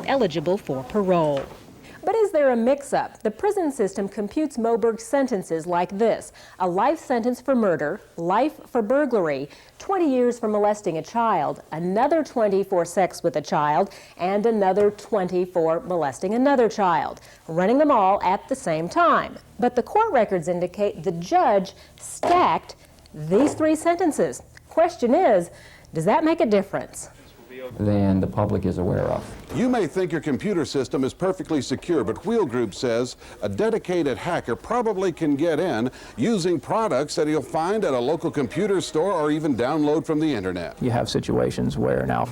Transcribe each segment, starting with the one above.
eligible for parole. But is there a mix-up? The prison system computes Moberg's sentences like this: a life sentence for murder, life for burglary, 20 years for molesting a child, another 20 for sex with a child, and another 20 for molesting another child, running them all at the same time. But the court records indicate the judge stacked these three sentences. Question is, does that make a difference? Than the public is aware of. You may think your computer system is perfectly secure, but Wheel Group says a dedicated hacker probably can get in using products that he'll find at a local computer store or even download from the internet. You have situations where now...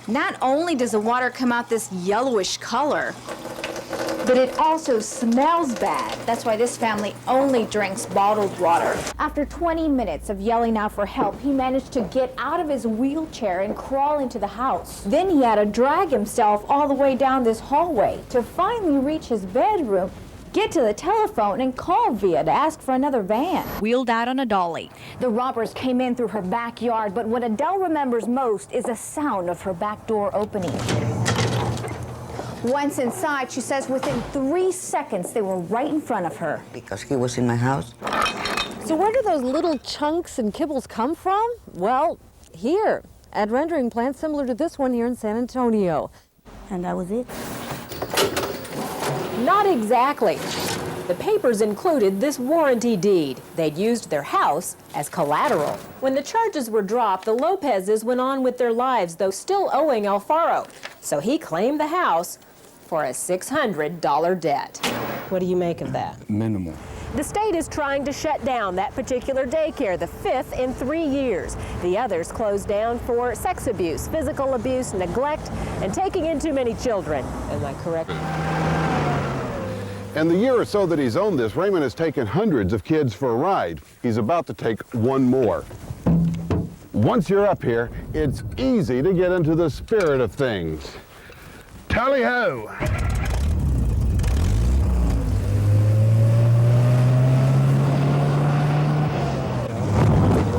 Not only does the water come out this yellowish color, but it also smells bad. That's why this family only drinks bottled water. After 20 minutes of yelling out for help, he managed to get out of his wheelchair and crawl into the house. Then he had to drag himself all the way down this hallway to finally reach his bedroom, get to the telephone, and call Via to ask for another van. Wheeled out on a dolly. The robbers came in through her backyard, but what Adele remembers most is the sound of her back door opening. Once inside, she says within 3 seconds, they were right in front of her. Because he was in my house. So where do those little chunks and kibbles come from? Well, here, at rendering plants similar to this one here in San Antonio. And that was it. Not exactly. The papers included this warranty deed. They'd used their house as collateral. When the charges were dropped, the Lopezes went on with their lives, though still owing Alfaro. So he claimed the house for a $600 debt. What do you make of that? Minimal. The state is trying to shut down that particular daycare, the 5th in 3 years. The others closed down for sex abuse, physical abuse, neglect, and taking in too many children. Am I correct? In the year or so that he's owned this, Raymond has taken hundreds of kids for a ride. He's about to take one more. Once you're up here, it's easy to get into the spirit of things. Tally-ho!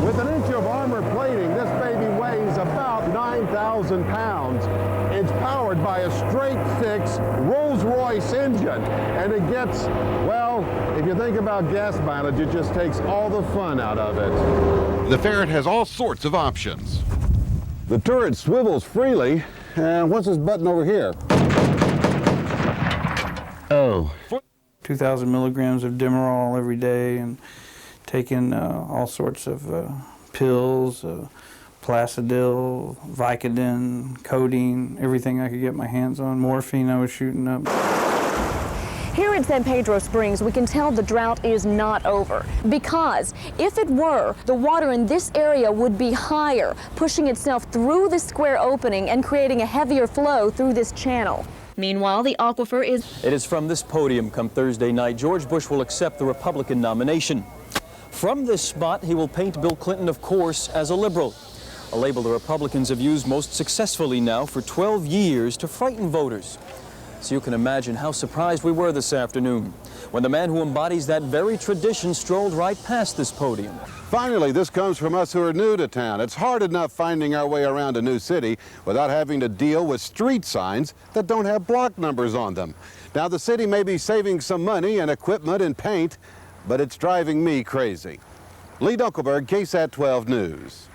With an inch of armor plating, this baby weighs about 9,000 pounds. It's powered by a straight-six Rolls-Royce engine, and it gets, well, if you think about gas mileage, it just takes all the fun out of it. The Ferret has all sorts of options. The turret swivels freely, and what's this button over here? Oh. 2,000 milligrams of Demerol every day, and taking all sorts of pills, Placidil, Vicodin, codeine, everything I could get my hands on. Morphine I was shooting up. Here in San Pedro Springs, we can tell the drought is not over, because if it were, the water in this area would be higher, pushing itself through the square opening and creating a heavier flow through this channel. Meanwhile, the aquifer is... It is from this podium come Thursday night, George Bush will accept the Republican nomination. From this spot, he will paint Bill Clinton, of course, as a liberal, a label the Republicans have used most successfully now for 12 years to frighten voters. So you can imagine how surprised we were this afternoon when the man who embodies that very tradition strolled right past this podium. Finally, this comes from us who are new to town. It's hard enough finding our way around a new city without having to deal with street signs that don't have block numbers on them. Now, the city may be saving some money and equipment and paint, but it's driving me crazy. Lee Dunkelberg, KSAT 12 News.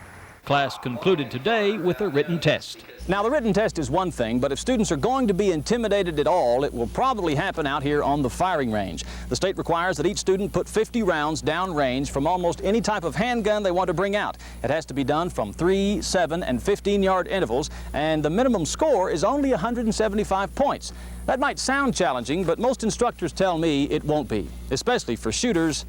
Class concluded today with a written test. Now, the written test is one thing, but if students are going to be intimidated at all, it will probably happen out here on the firing range. The state requires that each student put 50 rounds downrange from almost any type of handgun they want to bring out. It has to be done from 3, 7, and 15-yard intervals, and the minimum score is only 175 points. That might sound challenging, but most instructors tell me it won't be, especially for shooters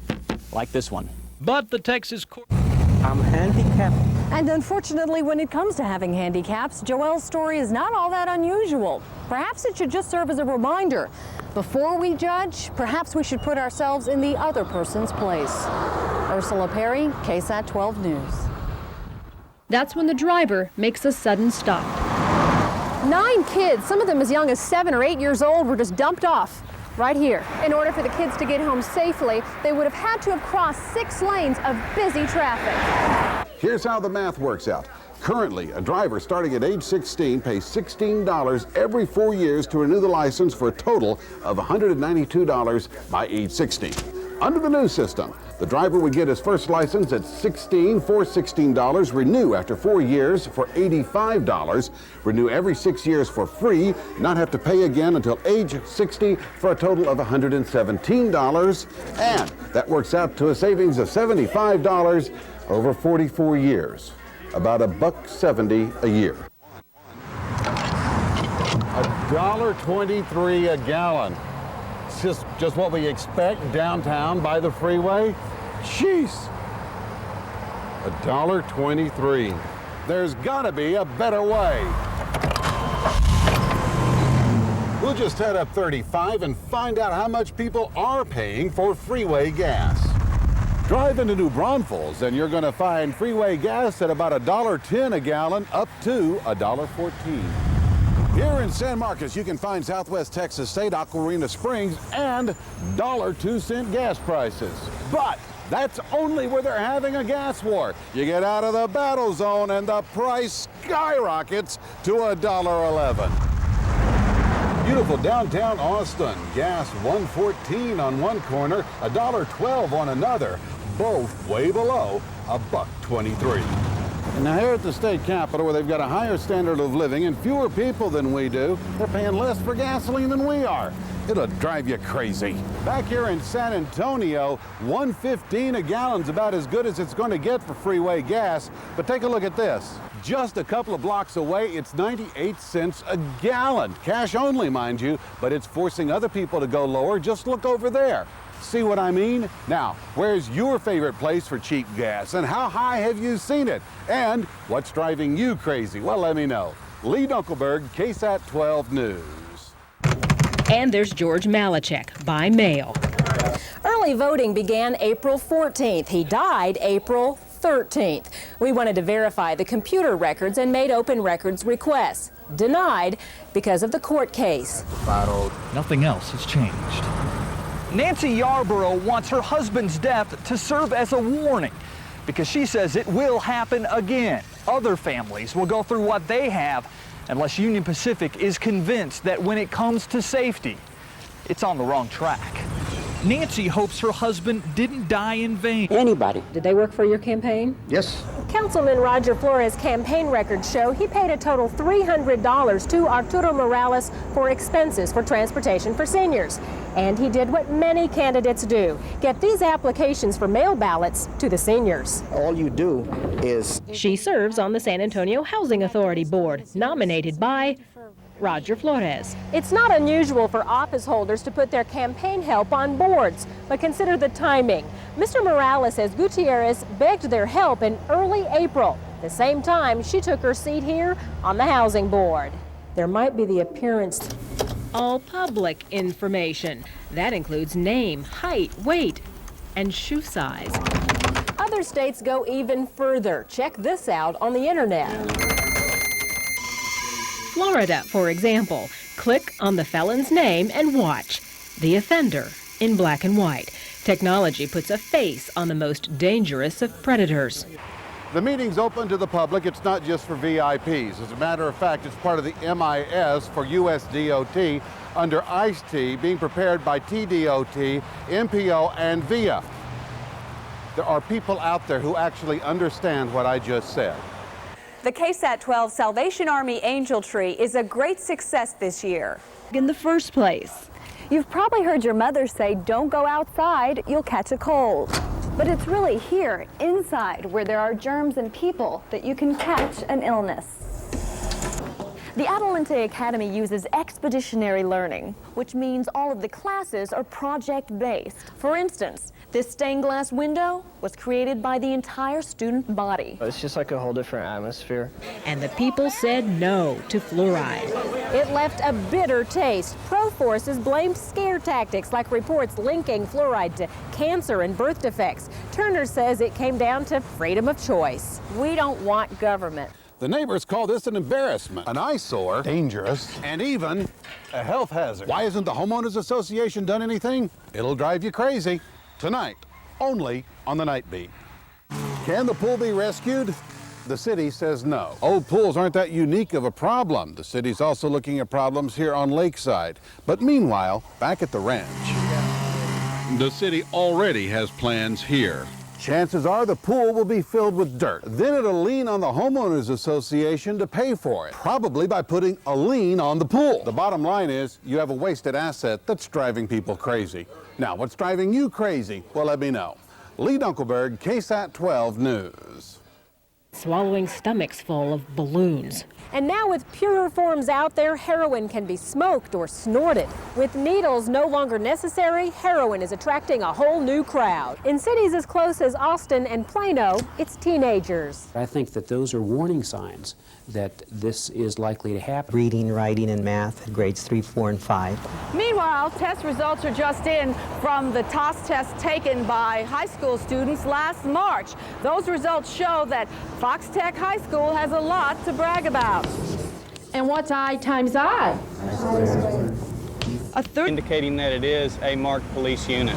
like this one. But the Texas court... I'm handicapped. And unfortunately, when it comes to having handicaps, Joelle's story is not all that unusual. Perhaps it should just serve as a reminder. Before we judge, perhaps we should put ourselves in the other person's place. Ursula Perry, KSAT 12 News. That's when the driver makes a sudden stop. 9 kids, some of them as young as 7 or 8 years old, were just dumped off right here. In order for the kids to get home safely, they would have had to have crossed 6 lanes of busy traffic. Here's how the math works out. Currently, a driver starting at age 16 pays $16 every 4 years to renew the license for a total of $192 by age 16. Under the new system, the driver would get his first license at 16 for $16, renew after 4 years for $85, renew every 6 years for free, not have to pay again until age 60 for a total of $117, and that works out to a savings of $75 over 44 years. About $1.70 a year. $1.23 a gallon. It's just what we expect downtown by the freeway. Jeez. $1.23. There's gotta be a better way. We'll just head up 35 and find out how much people are paying for freeway gas. Drive into New Braunfels and you're going to find freeway gas at about $1.10 a gallon up to $1.14. Here in San Marcos, you can find Southwest Texas State Aquarina Springs and $1.02 gas prices. But that's only where they're having a gas war. You get out of the battle zone and the price skyrockets to $1.11. Beautiful downtown Austin, gas $1.14 on one corner, $1.12 on another, both way below $1.23. And now here at the state capitol, where they've got a higher standard of living and fewer people than we do, they're paying less for gasoline than we are. It'll drive you crazy. Back here in San Antonio, $1.15 a gallon's about as good as it's going to get for freeway gas. But take a look at this. Just a couple of blocks away, it's 98 cents a gallon. Cash only, mind you, but it's forcing other people to go lower. Just look over there. See what I mean? Now, where's your favorite place for cheap gas, and how high have you seen it? And what's driving you crazy? Well, let me know. Lee Dunkelberg, KSAT 12 News. And there's George Malachek by mail. Early voting began April 14th. He died April 13th. We wanted to verify the computer records and made open records requests. Denied because of the court case. Nothing else has changed. Nancy Yarborough wants her husband's death to serve as a warning because she says it will happen again. Other families will go through what they have unless Union Pacific is convinced that when it comes to safety, it's on the wrong track. Nancy hopes her husband didn't die in vain. Anybody. Did they work for your campaign? Yes. Councilman Roger Flores' campaign records show he paid a total $300 to Arturo Morales for expenses for transportation for seniors. And he did what many candidates do, get these applications for mail ballots to the seniors. All you do is... She serves on the San Antonio Housing Authority Board, nominated by Roger Flores. It's not unusual for office holders to put their campaign help on boards, but consider the timing. Mr. Morales says Gutierrez begged their help in early April, the same time she took her seat here on the Housing Board. There might be the appearance... All public information. That includes name, height, weight, and shoe size. Other states go even further. Check this out on the internet. Florida, for example. Click on the felon's name and watch. The offender in black and white. Technology puts a face on the most dangerous of predators. The meeting's open to the public. It's not just for VIPs. As a matter of fact, it's part of the MIS for USDOT under ICE-T, being prepared by TDOT, MPO, and VIA. There are people out there who actually understand what I just said. The KSAT 12 Salvation Army Angel Tree is a great success this year. In the first place, You've probably heard your mother say, don't go outside, you'll catch a cold. But it's really here, inside, where there are germs and people, that you can catch an illness. The Adelante Academy uses expeditionary learning, which means all of the classes are project-based. For instance, this stained glass window was created by the entire student body. It's just like a whole different atmosphere. And the people said no to fluoride. It left a bitter taste. Pro forces blamed scare tactics like reports linking fluoride to cancer and birth defects. Turner says it came down to freedom of choice. We don't want government. The neighbors call this an embarrassment, an eyesore, dangerous, and even a health hazard. Why hasn't the Homeowners Association done anything? It'll drive you crazy. Tonight, only on the Night Beat. Can the pool be rescued? The city says no. Old pools aren't that unique of a problem. The city's also looking at problems here on Lakeside. But meanwhile, back at the ranch, the city already has plans here. Chances are the pool will be filled with dirt. Then it'll lean on the homeowners association to pay for it, probably by putting a lien on the pool. The bottom line is you have a wasted asset that's driving people crazy. Now, what's driving you crazy? Well, let me know. Lee Dunkelberg, KSAT 12 News. Swallowing stomachs full of balloons. And now with purer forms out there, heroin can be smoked or snorted. With needles no longer necessary, heroin is attracting a whole new crowd. In cities as close as Austin and Plano, it's teenagers. I think that those are warning signs that this is likely to happen. Reading, writing, and math at grades 3, 4, and 5. Meanwhile, test results are just in from the TOS test taken by high school students last March. Those results show that Fox Tech High School has a lot to brag about. And what's I times I? A third indicating that it is a marked police unit.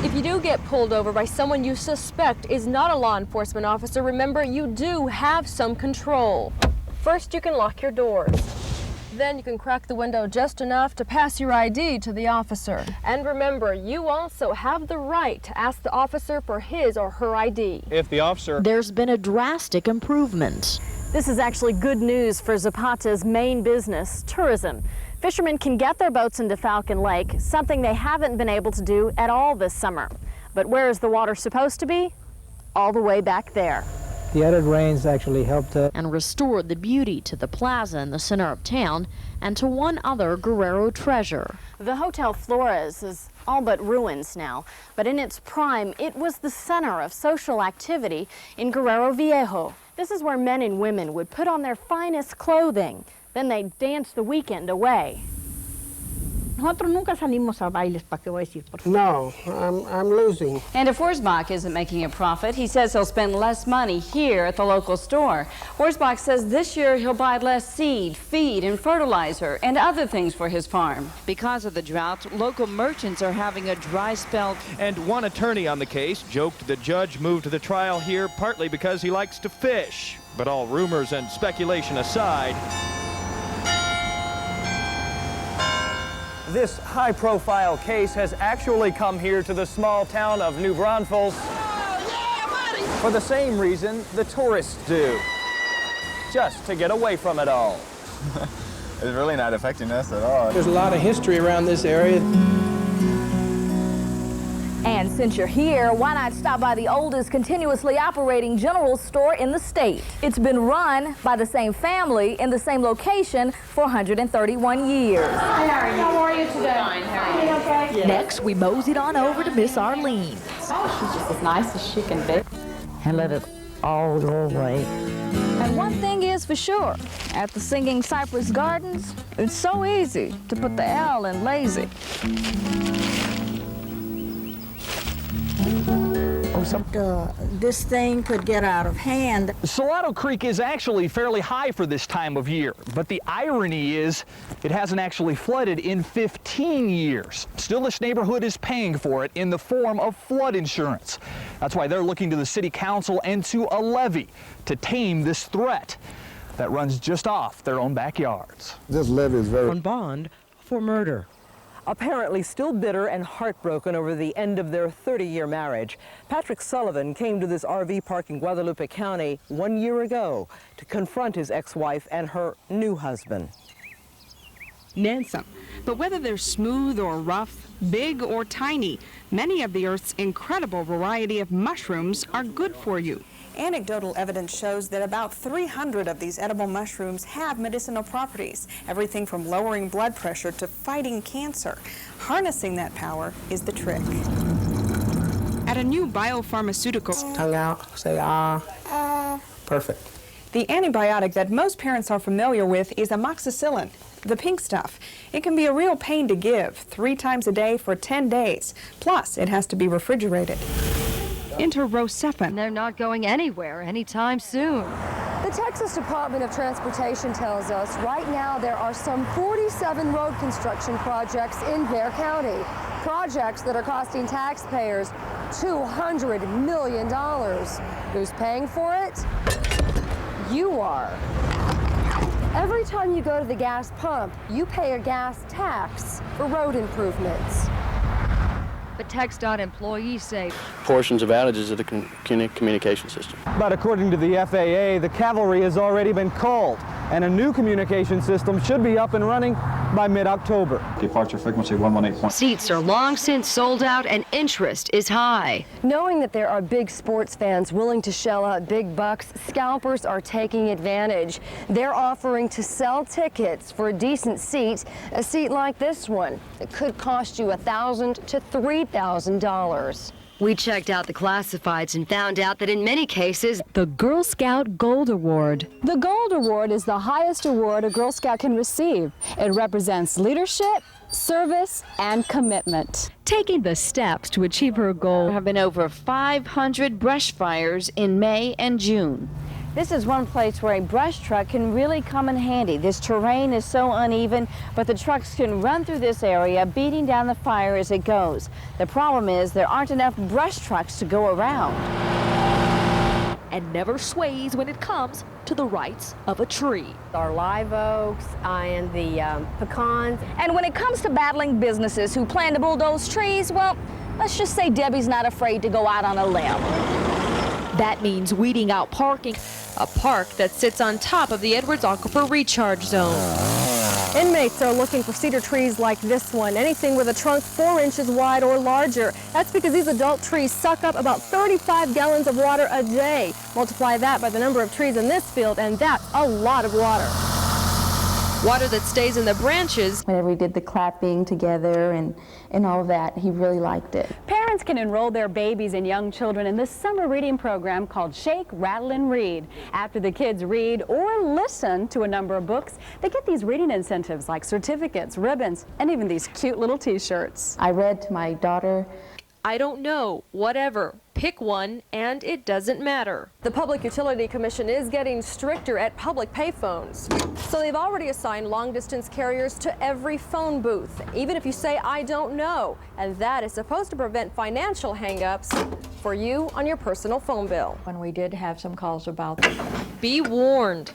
If you do get pulled over by someone you suspect is not a law enforcement officer, remember you do have some control. First, you can lock your doors. Then you can crack the window just enough to pass your ID to the officer. And remember, you also have the right to ask the officer for his or her ID. If the officer... There's been a drastic improvement. This is actually good news for Zapata's main business, tourism. Fishermen can get their boats into Falcon Lake, something they haven't been able to do at all this summer. But where is the water supposed to be? All the way back there. The added rains actually helped and restored the beauty to the plaza in the center of town and to one other Guerrero treasure. The Hotel Flores is all but ruins now, but in its prime, it was the center of social activity in Guerrero Viejo. This is where men and women would put on their finest clothing. Then they'd dance the weekend away. Nosotros nunca salimos a bailes, ¿para qué voy a decir? No, I'm losing. And if Wurzbach isn't making a profit, he says he'll spend less money here at the local store. Wurzbach says this year he'll buy less seed, feed, and fertilizer, and other things for his farm. Because of the drought, local merchants are having a dry spell. And one attorney on the case joked the judge moved the trial here partly because he likes to fish. But all rumors and speculation aside, this high-profile case has actually come here to the small town of New Braunfels for the same reason the tourists do, just to get away from it all. It's really not affecting us at all. There's a lot of history around this area. And since you're here, why not stop by the oldest continuously operating general store in the state? It's been run by the same family in the same location for 131 years. Hi, how are you today? Fine, how are you? Okay? Yes. Next, we moseyed on over to Miss Arlene. Oh, she's just as nice as she can be. And let it all go away. And one thing is for sure, at the Singing Cypress Gardens, it's so easy to put the L in lazy. This thing could get out of hand. Salado Creek is actually fairly high for this time of year, but the irony is it hasn't actually flooded in 15 years. Still, this neighborhood is paying for it in the form of flood insurance. That's why they're looking to the city council and to a levy to tame this threat that runs just off their own backyards. This levy is very... On bond for murder. Apparently still bitter and heartbroken over the end of their 30-year marriage, Patrick Sullivan came to this RV park in Guadalupe County 1 year ago to confront his ex-wife and her new husband. Nansa. But whether they're smooth or rough, big or tiny, many of the Earth's incredible variety of mushrooms are good for you. Anecdotal evidence shows that about 300 of these edible mushrooms have medicinal properties, everything from lowering blood pressure to fighting cancer. Harnessing that power is the trick. At a new biopharmaceutical... Tongue out, say ah. Perfect. The antibiotic that most parents are familiar with is amoxicillin, the pink stuff. It can be a real pain to give 3 times a day for 10 days. Plus, it has to be refrigerated. Enter Rosefa. They're not going anywhere anytime soon. The Texas Department of Transportation tells us right now there are some 47 road construction projects in Bexar County. Projects that are costing taxpayers $200 million. Who's paying for it? You are. Every time you go to the gas pump, you pay a gas tax for road improvements. But TxDOT employees say portions of outages of the communication system. But according to the FAA, the cavalry has already been called, and a new communication system should be up and running by mid-October. Departure frequency 118. Seats are long since sold out and interest is high. Knowing that there are big sports fans willing to shell out big bucks, scalpers are taking advantage. They're offering to sell tickets for a decent seat, a seat like this one. It could cost you $1,000 to $3,000. We checked out the classifieds and found out that in many cases, the Girl Scout Gold Award. The Gold Award is the highest award a Girl Scout can receive. It represents leadership, service, and commitment. Taking the steps to achieve her goal. There have been over 500 brush fires in May and June. This is one place where a brush truck can really come in handy. This terrain is so uneven, but the trucks can run through this area, beating down the fire as it goes. The problem is there aren't enough brush trucks to go around. And never sways when it comes to the rights of a tree. Our live oaks and the pecans. And when it comes to battling businesses who plan to bulldoze trees, well, let's just say Debbie's not afraid to go out on a limb. That means weeding out parking, a park that sits on top of the Edwards Aquifer Recharge Zone. Inmates are looking for cedar trees like this one, anything with a trunk 4 inches wide or larger. That's because these adult trees suck up about 35 gallons of water a day. Multiply that by the number of trees in this field, and that's a lot of water. Water that stays in the branches. Whenever we did the clapping together and all of that, he really liked it. Parents can enroll their babies and young children in this summer reading program called Shake, Rattle, and Read. After the kids read or listen to a number of books, they get these reading incentives like certificates, ribbons, and even these cute little t-shirts. I read to my daughter. I don't know, whatever. Pick one, and it doesn't matter. The Public Utility Commission is getting stricter at public payphones. So they've already assigned long-distance carriers to every phone booth, even if you say, I don't know. And that is supposed to prevent financial hang-ups for you on your personal phone bill. When we did have some calls about that. Be warned.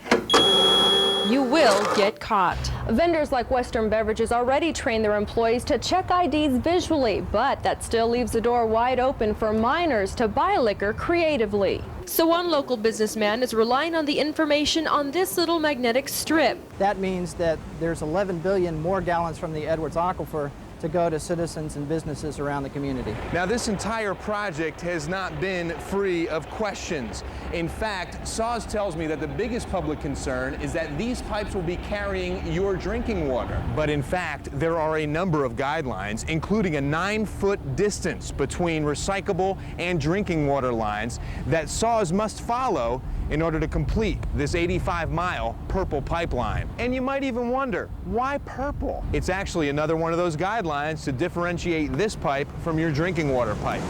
You will get caught. Vendors like Western Beverages already train their employees to check IDs visually, but that still leaves the door wide open for minors to buy liquor creatively. So one local businessman is relying on the information on this little magnetic strip. That means that there's 11 billion more gallons from the Edwards Aquifer to go to citizens and businesses around the community. Now, this entire project has not been free of questions. In fact, SAWS tells me that the biggest public concern is that these pipes will be carrying your drinking water. But in fact, there are a number of guidelines, including a 9-foot distance between recyclable and drinking water lines that SAWS must follow in order to complete this 85-mile purple pipeline. And you might even wonder, why purple? It's actually another one of those guidelines to differentiate this pipe from your drinking water pipe.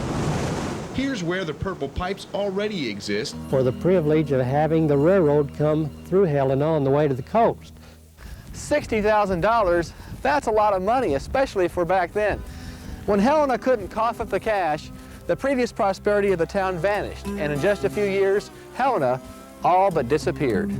Here's where the purple pipes already exist. For the privilege of having the railroad come through Helena on the way to the coast. $60,000, that's a lot of money, especially for back then. When Helena couldn't cough up the cash, the previous prosperity of the town vanished, and in just a few years, Helena all but disappeared.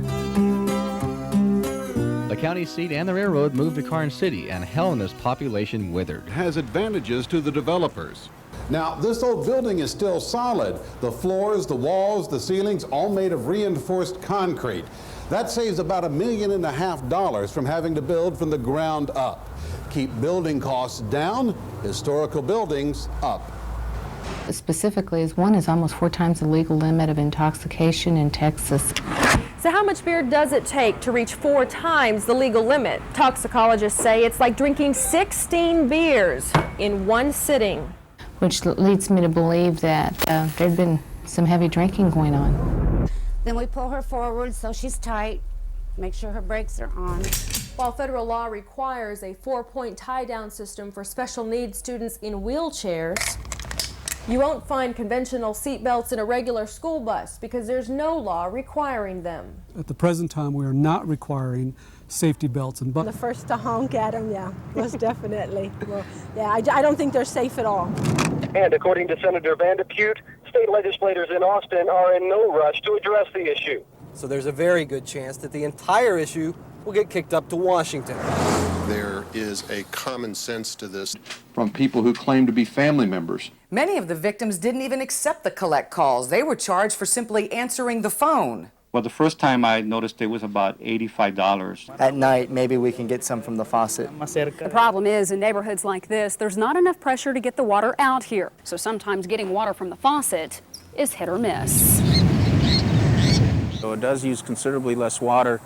The county seat and the railroad moved to Karnes City, and Helena's population withered. It has advantages to the developers. Now, this old building is still solid. The floors, the walls, the ceilings, all made of reinforced concrete. That saves about $1.5 million from having to build from the ground up. Keep building costs down, historical buildings up. Specifically, is one is almost 4 times the legal limit of intoxication in Texas. So how much beer does it take to reach 4 times the legal limit? Toxicologists say it's like drinking 16 beers in one sitting. Which leads me to believe that there'd been some heavy drinking going on. Then we pull her forward so she's tight, make sure her brakes are on. While federal law requires a 4-point tie-down system for special needs students in wheelchairs, you won't find conventional seat belts in a regular school bus because there's no law requiring them. At the present time, we are not requiring safety belts and buttons. The first to honk at them, yeah, most definitely. Well, yeah, I don't think they're safe at all. And according to Senator Van de Putte, state legislators in Austin are in no rush to address the issue. So there's a very good chance that the entire issue will get kicked up to Washington. There is a common sense to this. From people who claim to be family members. Many of the victims didn't even accept the collect calls. They were charged for simply answering the phone. Well, the first time I noticed it was about $85. At night, maybe we can get some from the faucet. The problem is, in neighborhoods like this, there's not enough pressure to get the water out here. So sometimes getting water from the faucet is hit or miss. So it does use considerably less water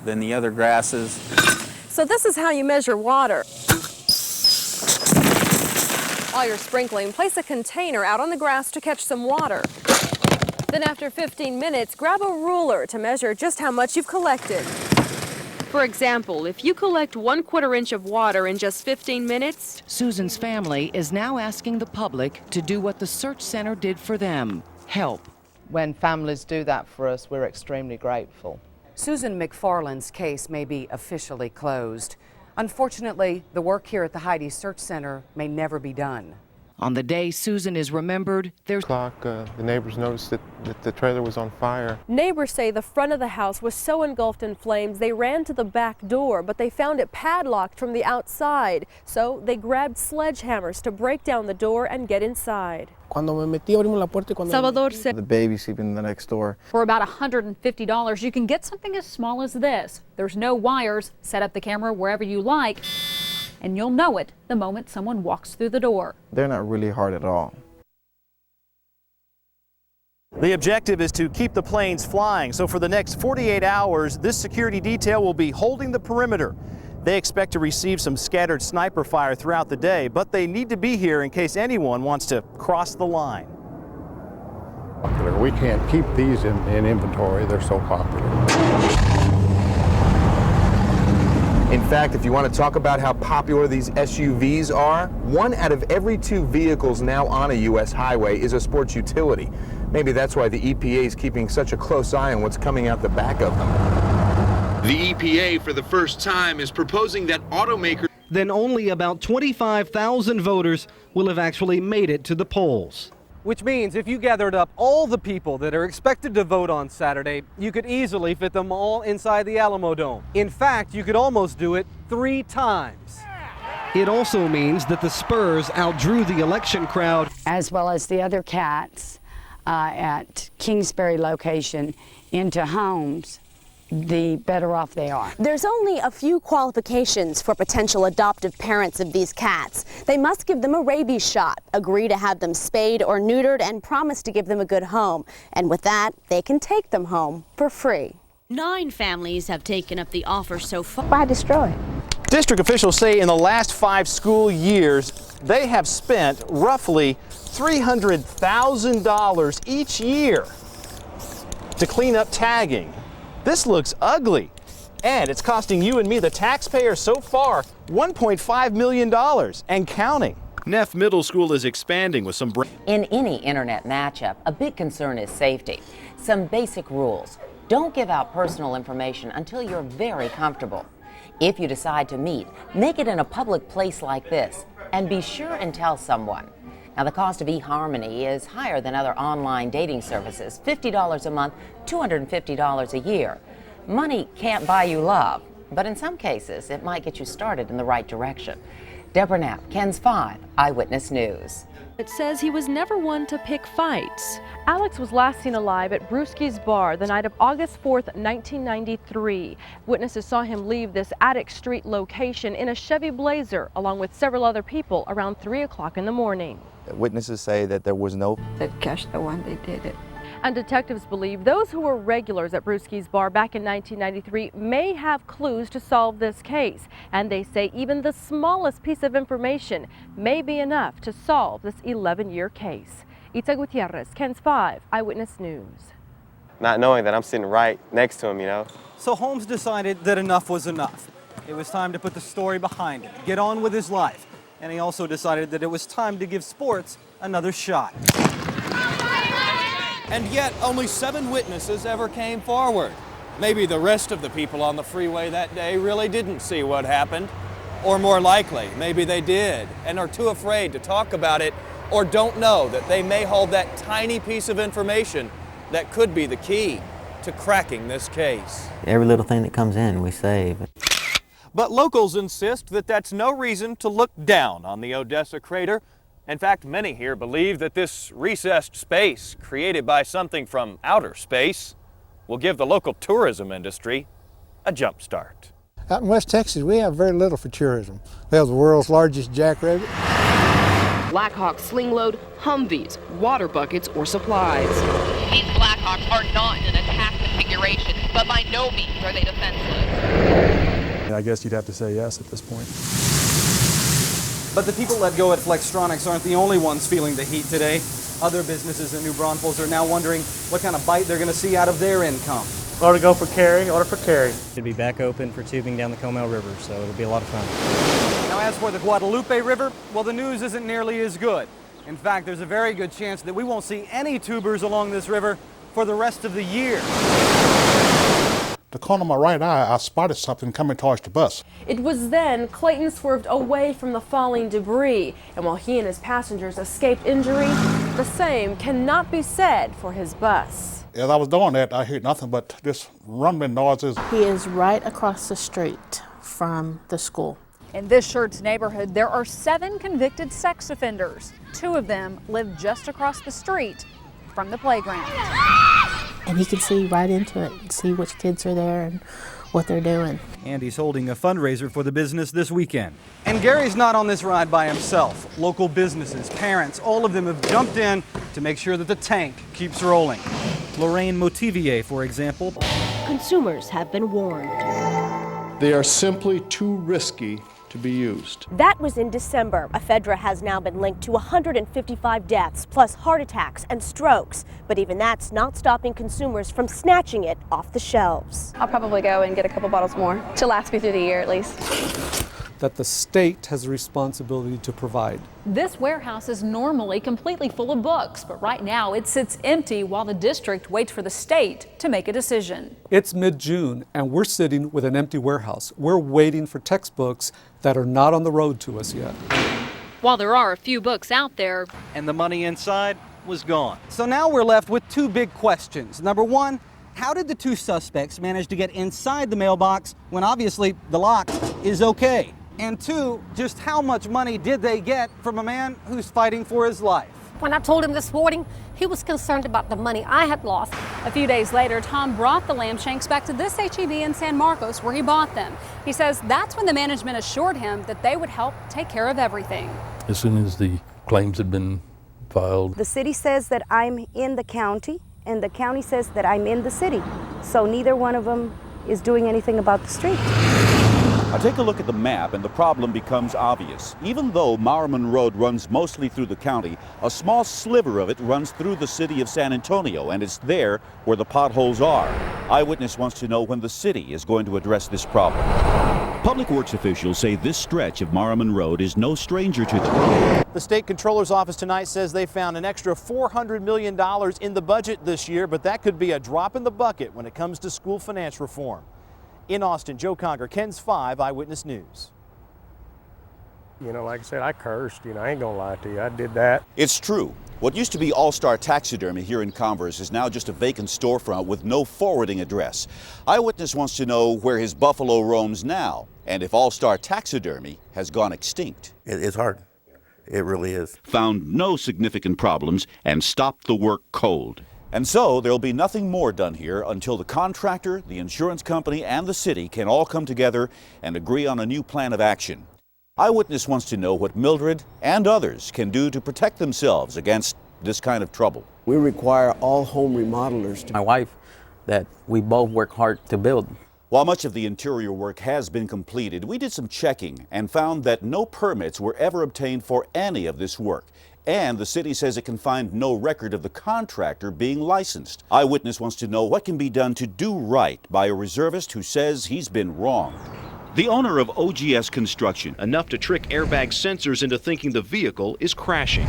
than the other grasses. So this is how you measure water. While you're sprinkling, place a container out on the grass to catch some water. Then after 15 minutes, grab a ruler to measure just how much you've collected. For example, if you collect 1/4 inch of water in just 15 minutes, Susan's family is now asking the public to do what the search center did for them, help. When families do that for us, we're extremely grateful. Susan McFarland's case may be officially closed. Unfortunately, the work here at the Heidi Search Center may never be done. On the day Susan is remembered, there's the neighbors noticed that the trailer was on fire. Neighbors say the front of the house was so engulfed in flames they ran to the back door, but they found it padlocked from the outside. So they grabbed sledgehammers to break down the door and get inside. Salvador said The baby sleeping in the next door. for about $150, you can get something as small as this. There's no wires. Set up the camera wherever you like, and you'll know it the moment someone walks through the door. They're not really hard at all. The objective is to keep the planes flying. So for the next 48 hours, this security detail will be holding the perimeter. They expect to receive some scattered sniper fire throughout the day, but they need to be here in case anyone wants to cross the line. We can't keep these in inventory. They're so popular. In fact, if you want to talk about how popular these SUVs are, 1 out of every 2 vehicles now on a U.S. highway is a sports utility. Maybe that's why the EPA is keeping such a close eye on what's coming out the back of them. The EPA, for the first time, is proposing that automakers... Then only about 25,000 voters will have actually made it to the polls. Which means if you gathered up all the people that are expected to vote on Saturday, you could easily fit them all inside the Alamo Dome. In fact, you could almost do it 3 times. It also means that the Spurs outdrew the election crowd. As well as the other cats at Kingsbury location into homes, the better off they are. There's only a few qualifications for potential adoptive parents of these cats. They must give them a rabies shot, agree to have them spayed or neutered, and promise to give them a good home. And with that, they can take them home for free. 9 families have taken up the offer so far. Why destroy it? District officials say in the last 5 school years, they have spent roughly $300,000 each year to clean up tagging. This looks ugly, and it's costing you and me, the taxpayer, so far $1.5 million and counting. Neff Middle School is expanding with some... In any internet matchup, a big concern is safety. Some basic rules. Don't give out personal information until you're very comfortable. If you decide to meet, make it in a public place like this, and be sure and tell someone. Now, the cost of eHarmony is higher than other online dating services, $50 a month, $250 a year. Money can't buy you love, but in some cases, it might get you started in the right direction. Deborah Knapp, Ken's 5, Eyewitness News. it says he was never one to pick fights. Alex was last seen alive at Brewski's Bar the night of August 4th, 1993. Witnesses saw him leave this Attic Street location in a Chevy Blazer along with several other people around 3 o'clock in the morning. Witnesses say that there was no... That catch the one they did it. And detectives believe those who were regulars at Brewski's Bar back in 1993 may have clues to solve this case. And they say even the smallest piece of information may be enough to solve this 11-year case. Itza Gutierrez, Ken's 5, Eyewitness News. Not knowing that I'm sitting right next to him, you know. So Holmes decided that enough was enough. It was time to put the story behind him, get on with his life. And he also decided that it was time to give sports another shot. And yet, only 7 witnesses ever came forward. Maybe the rest of the people on the freeway that day really didn't see what happened. Or more likely, maybe they did and are too afraid to talk about it, or don't know that they may hold that tiny piece of information that could be the key to cracking this case. Every little thing that comes in, we save. But locals insist that that's no reason to look down on the Odessa crater. In fact, many here believe that this recessed space, created by something from outer space, will give the local tourism industry a jump start. Out in West Texas, we have very little for tourism. We have the world's largest jackrabbit. Blackhawks sling load Humvees, water buckets, or supplies. These Blackhawks are not in an attack configuration, but by no means are they defensive. I guess you'd have to say yes at this point. But the people let go at Flextronics aren't the only ones feeling the heat today. Other businesses in New Braunfels are now wondering what kind of bite they're going to see out of their income. Order go for carry, order for carry. It'll be back open for tubing down the Comal River, so it'll be a lot of fun. Now, as for the Guadalupe River, well, the news isn't nearly as good. In fact, there's a very good chance that we won't see any tubers along this river for the rest of the year. The corner of my right eye, I spotted something coming towards the bus. It was then Clayton swerved away from the falling debris, and while he and his passengers escaped injury, the same cannot be said for his bus. As I was doing that, I heard nothing but this rumbling noises. He is right across the street from the school. In this Schertz neighborhood, there are 7 convicted sex offenders. 2 of them live just across the street from the playground. And he can see right into it and see which kids are there and what they're doing. And he's holding a fundraiser for the business this weekend. And Gary's not on this ride by himself. Local businesses, parents, all of them have jumped in to make sure that the tank keeps rolling. Lorraine Motivier, for example. Consumers have been warned. They are simply too risky to be used. That was in December. Ephedra has now been linked to 155 deaths, plus heart attacks and strokes. But even that's not stopping consumers from snatching it off the shelves. I'll probably go and get a couple bottles more to last me through the year at least. That the state has a responsibility to provide. This warehouse is normally completely full of books, but right now it sits empty while the district waits for the state to make a decision. It's mid-June and we're sitting with an empty warehouse. We're waiting for textbooks that are not on the road to us yet. While there are a few books out there, and the money inside was gone. So now we're left with 2 big questions. Number 1, how did the 2 suspects manage to get inside the mailbox when obviously the lock is okay? And 2, just how much money did they get from a man who's fighting for his life? When I told him this morning, he was concerned about the money I had lost. A few days later, Tom brought the lamb shanks back to this HEB in San Marcos where he bought them. He says that's when the management assured him that they would help take care of everything. As soon as the claims had been filed. The city says that I'm in the county, and the county says that I'm in the city. So neither one of them is doing anything about the street. Now take a look at the map and the problem becomes obvious. Even though Mowerman Road runs mostly through the county, a small sliver of it runs through the city of San Antonio, and it's there where the potholes are. Eyewitness wants to know when the city is going to address this problem. Public Works officials say this stretch of Mowerman Road is no stranger to them. The state controller's office tonight says they found an extra $400 million in the budget this year, but that could be a drop in the bucket when it comes to school finance reform. In Austin, Joe Conger, KENS 5 Eyewitness News. You know, like I said, I cursed. You know, I ain't gonna lie to you. I did that. It's true. What used to be All-Star Taxidermy here in Converse is now just a vacant storefront with no forwarding address. Eyewitness wants to know where his buffalo roams now and if All-Star Taxidermy has gone extinct. It's hard. It really is. Found no significant problems and stopped the work cold. And so there'll be nothing more done here until the contractor, the insurance company, and the city can all come together and agree on a new plan of action. Eyewitness wants to know what Mildred and others can do to protect themselves against this kind of trouble. We require all home remodelers. My wife, that we both work hard to build. While much of the interior work has been completed, we did some checking and found that no permits were ever obtained for any of this work. And the city says it can find no record of the contractor being licensed. Eyewitness wants to know what can be done to do right by a reservist who says he's been wronged. The owner of OGS Construction, enough to trick airbag sensors into thinking the vehicle is crashing.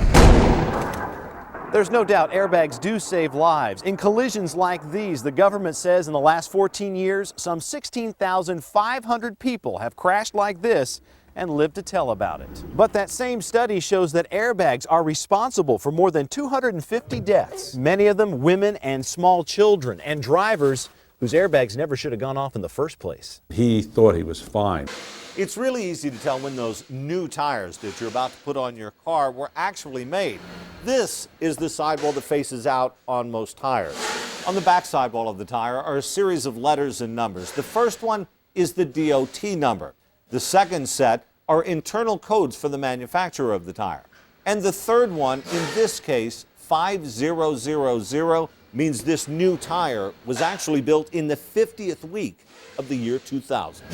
There's no doubt airbags do save lives. In collisions like these, the government says in the last 14 years, some 16,500 people have crashed like this and lived to tell about it. But that same study shows that airbags are responsible for more than 250 deaths, many of them women and small children, and drivers whose airbags never should have gone off in the first place. He thought he was fine. It's really easy to tell when those new tires that you're about to put on your car were actually made. This is the sidewall that faces out on most tires. On the back sidewall of the tire are a series of letters and numbers. The first one is the DOT number. The second set are internal codes for the manufacturer of the tire. And the third one, in this case, 5000, means this new tire was actually built in the 50th week of the year 2000.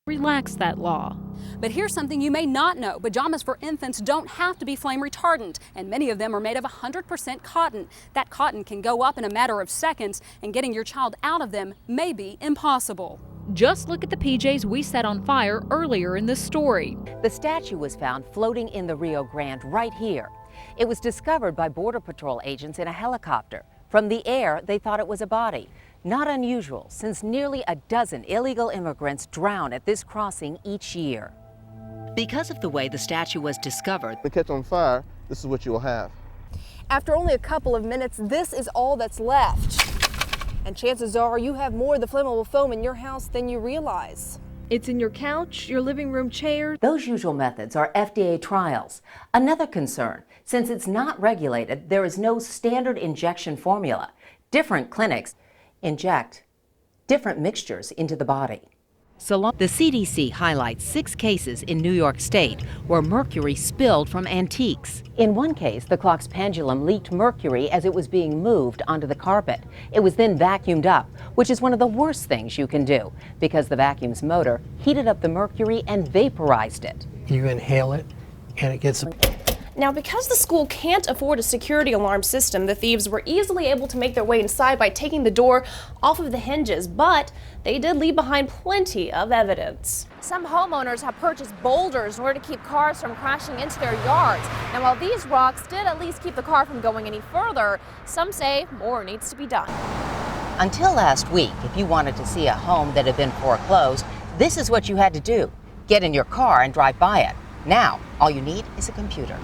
Relax that law. But here's something you may not know. Pajamas for infants don't have to be flame retardant, and many of them are made of 100% cotton. That cotton can go up in a matter of seconds, and getting your child out of them may be impossible. Just look at the PJs we set on fire earlier in this story. The statue was found floating in the Rio Grande right here. It was discovered by Border Patrol agents in a helicopter. From the air, they thought it was a body. Not unusual, since nearly a dozen illegal immigrants drown at this crossing each year. Because of the way the statue was discovered, to catch on fire, this is what you will have. After only a couple of minutes, this is all that's left. And chances are you have more of the flammable foam in your house than you realize. It's in your couch, your living room chair. those usual methods are FDA trials. Another concern, since it's not regulated, there is no standard injection formula. Different clinics inject different mixtures into the body. The CDC highlights 6 cases in New York State where mercury spilled from antiques. In one case, the clock's pendulum leaked mercury as it was being moved onto the carpet. It was then vacuumed up, which is one of the worst things you can do because the vacuum's motor heated up the mercury and vaporized it. You inhale it and it gets... Now, because the school can't afford a security alarm system, the thieves were easily able to make their way inside by taking the door off of the hinges, but they did leave behind plenty of evidence. Some homeowners have purchased boulders in order to keep cars from crashing into their yards. Now, while these rocks did at least keep the car from going any further, some say more needs to be done. Until last week, if you wanted to see a home that had been foreclosed, this is what you had to do. Get in your car and drive by it. Now, all you need is a computer.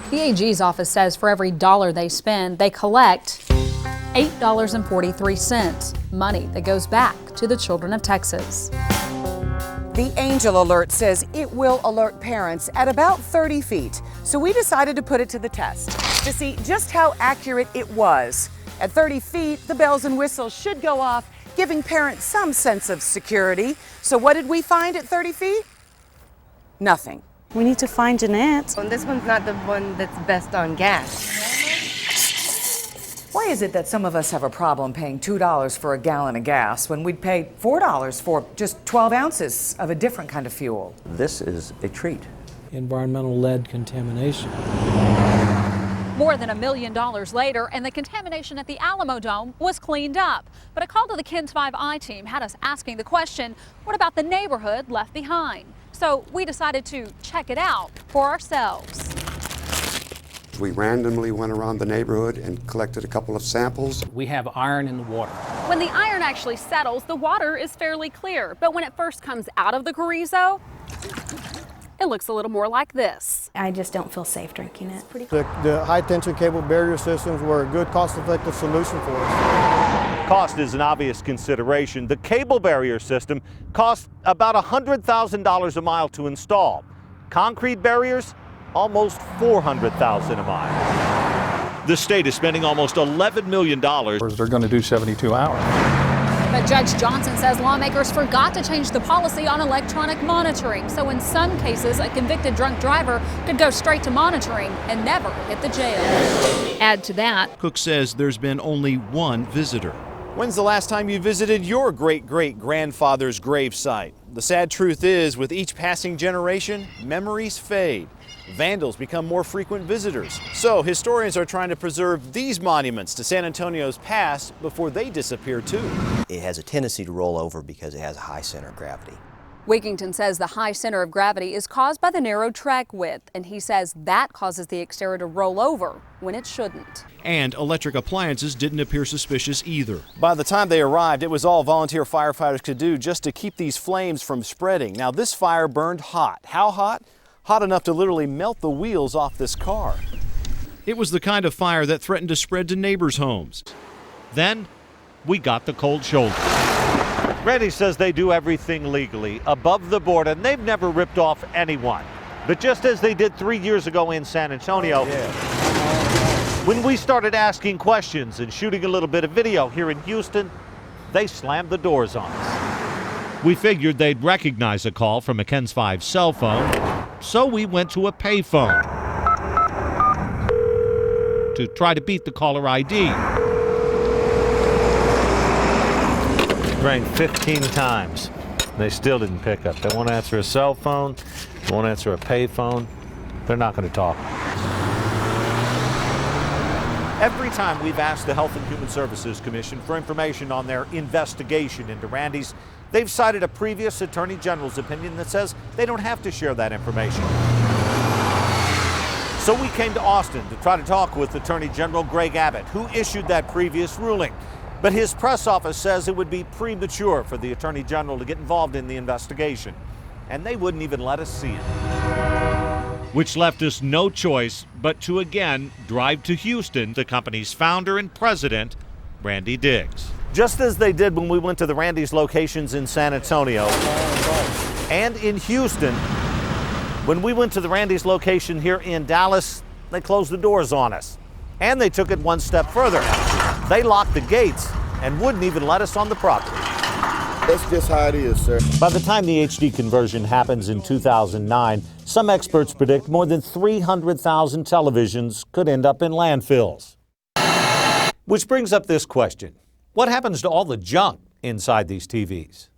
The AG's office says for every dollar they spend, they collect $8.43, money that goes back to the children of Texas. The Angel Alert says it will alert parents at about 30 feet, so we decided to put it to the test to see just how accurate it was. At 30 feet, the bells and whistles should go off, giving parents some sense of security. So what did we find at 30 feet? Nothing. We need to find Jeanette. And this one's not the one that's best on gas. Why is it that some of us have a problem paying $2 for a gallon of gas when we'd pay $4 for just 12 ounces of a different kind of fuel? This is a treat. Environmental lead contamination. More than $1 million later, and the contamination at the Alamo Dome was cleaned up. But a call to the KENS 5i team had us asking the question, what about the neighborhood left behind? So we decided to check it out for ourselves. We randomly went around the neighborhood and collected a couple of samples. We have iron in the water. When the iron actually settles, the water is fairly clear. But when it first comes out of the carrizo, it looks a little more like this. I just don't feel safe drinking it. The high-tension cable barrier systems were a good cost-effective solution for us. Cost is an obvious consideration. The cable barrier system costs about $100,000 a mile to install. Concrete barriers, almost $400,000 a mile. The state is spending almost $11 million. They're going to do 72 hours. But Judge Johnson says lawmakers forgot to change the policy on electronic monitoring. So in some cases, a convicted drunk driver could go straight to monitoring and never hit the jail. Add to that, Cook says there's been only one visitor. When's the last time you visited your great-great-grandfather's gravesite? The sad truth is, with each passing generation, memories fade. Vandals become more frequent visitors. So historians are trying to preserve these monuments to San Antonio's past before they disappear too. It has a tendency to roll over because it has a high center of gravity. Wigington says the high center of gravity is caused by the narrow track width, and he says that causes the exterior to roll over when it shouldn't. And electric appliances didn't appear suspicious either. By the time they arrived, it was all volunteer firefighters could do just to keep these flames from spreading. Now, this fire burned hot. How hot? Hot enough to literally melt the wheels off this car. It was the kind of fire that threatened to spread to neighbors' homes. Then we got the cold shoulder. Randy says they do everything legally, above the board, and they've never ripped off anyone. But just as they did 3 years ago in San Antonio, when we started asking questions and shooting a little bit of video here in Houston, they slammed the doors on us. We figured they'd recognize a call from a KENS 5 cell phone, so we went to a payphone to try to beat the caller ID. Rang 15 times. They still didn't pick up. They won't answer a cell phone. They won't answer a payphone. They're not going to talk. Every time we've asked the Health and Human Services Commission for information on their investigation into Randy's, they've cited a previous Attorney General's opinion that says they don't have to share that information. So we came to Austin to try to talk with Attorney General Greg Abbott, who issued that previous ruling. But his press office says it would be premature for the Attorney General to get involved in the investigation. And they wouldn't even let us see it. Which left us no choice but to again drive to Houston, the company's founder and president, Randy Diggs. Just as they did when we went to the Randy's locations in San Antonio and in Houston, when we went to the Randy's location here in Dallas, they closed the doors on us. And they took it one step further. They locked the gates and wouldn't even let us on the property. That's just how it is, sir. By the time the HD conversion happens in 2009, some experts predict more than 300,000 televisions could end up in landfills. Which brings up this question. What happens to all the junk inside these TVs?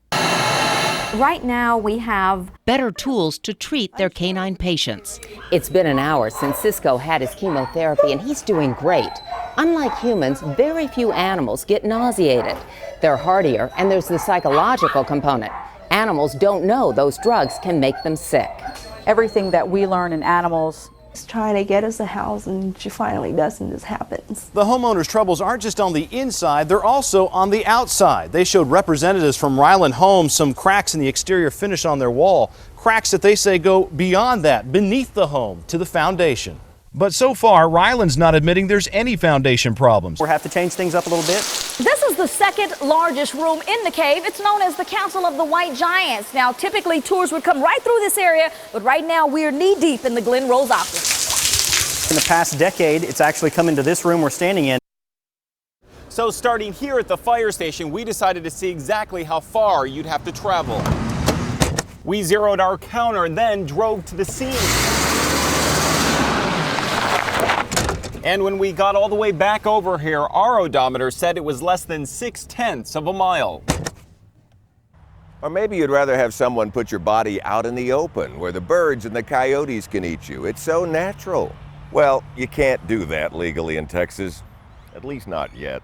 Right now we have better tools to treat their canine patients. It's been an hour since Cisco had his chemotherapy and he's doing great. Unlike humans, very few animals get nauseated. They're hardier, and there's the psychological component. Animals don't know those drugs can make them sick. Everything that we learn in animals is trying to get us a house, and she finally does, and this happens. The homeowners' troubles aren't just on the inside, they're also on the outside. They showed representatives from Ryland Homes some cracks in the exterior finish on their wall, cracks that they say go beyond that, beneath the home, to the foundation. But so far, Ryland's not admitting there's any foundation problems. We'll have to change things up a little bit. This is the second largest room in the cave. It's known as the Council of the White Giants. Now, typically tours would come right through this area, but right now we're knee-deep in the Glen Rose Aqua. In the past decade, it's actually come into this room we're standing in. So starting here at the fire station, we decided to see exactly how far you'd have to travel. We zeroed our counter and then drove to the scene. And when we got all the way back over here, our odometer said it was less than 0.6 of a mile. Or maybe you'd rather have someone put your body out in the open where the birds and the coyotes can eat you. It's so natural. Well, you can't do that legally in Texas, at least not yet.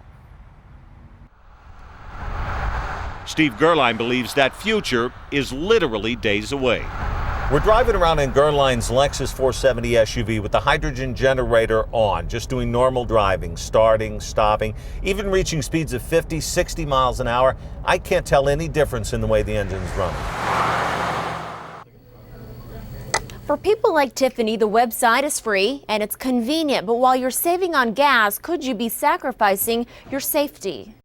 Steve Gerline believes that future is literally days away. We're driving around in Gerline's Lexus 470 SUV with the hydrogen generator on, just doing normal driving, starting, stopping, even reaching speeds of 50, 60 miles an hour. I can't tell any difference in the way the engine's running. For people like Tiffany, the website is free and it's convenient, but while you're saving on gas, could you be sacrificing your safety?